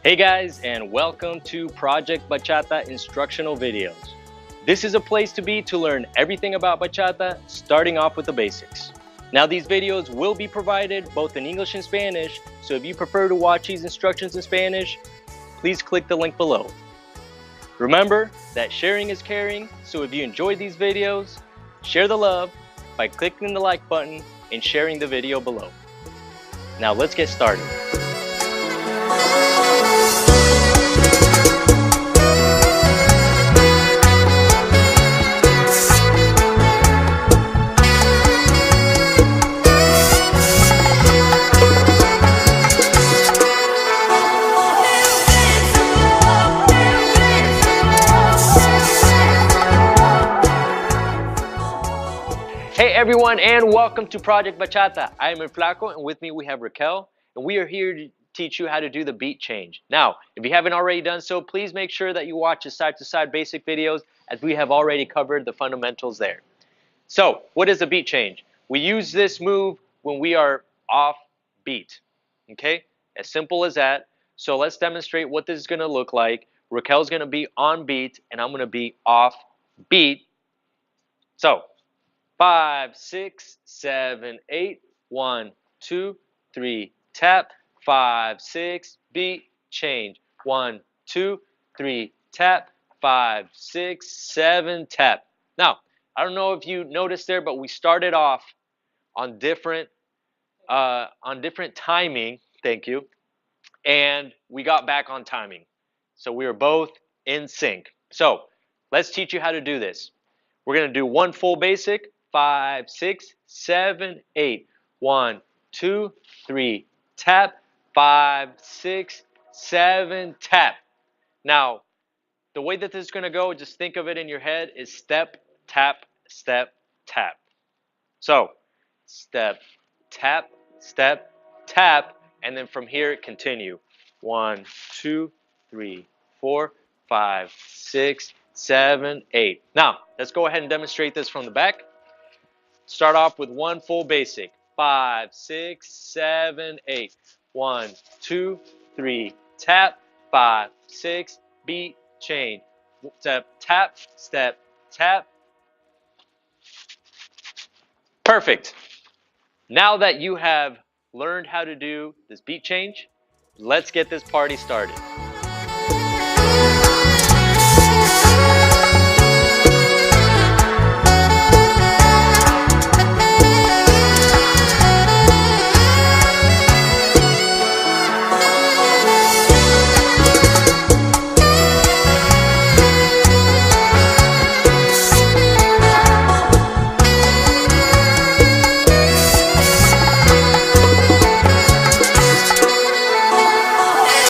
Hey guys, and welcome to Project Bachata instructional videos. This is a place to be to learn everything about bachata, starting off with the basics. Now these videos will be provided both in English and Spanish, so if you prefer to watch these instructions in Spanish, please click the link below. Remember that sharing is caring, so if you enjoyed these videos, share the love by clicking the like button and sharing the video below. Now let's get started. Hey everyone, and welcome to Project Bachata. I am Flaco, and with me we have Raquel, and we are here to teach you how to do the beat change. Now, if you haven't already done so, please make sure that you watch the side-to-side basic videos, as we have already covered the fundamentals there. So, what is a beat change? We use this move when we are off beat, okay? As simple as that. So let's demonstrate what this is going to look like. Raquel's going to be on beat, and I'm going to be off beat. So, 5, 6, 7, 8, 1, 2, 3, tap, 5, 6, beat, change, 1, 2, 3, tap, 5, 6, 7, tap. Now, I don't know if you noticed there, but we started off on different timing, thank you, and we got back on timing. So we were both in sync. So let's teach you how to do this. We're going to do one full basic, 5, 6, 7, 8. 1, 2, 3, tap, 5, 6, 7, tap. Now, the way that this is going to go, just think of it in your head, is step, tap, step, tap. So, step, tap, and then from here, continue. 1, 2, 3, 4, 5, 6, 7, 8. Now, let's go ahead and demonstrate this from the back. Start off with one full basic. 5, 6, 7, 8. 1, 2, 3, tap, 5, 6, beat, change. Step, tap. Perfect. Now that you have learned how to do this beat change, let's get this party started.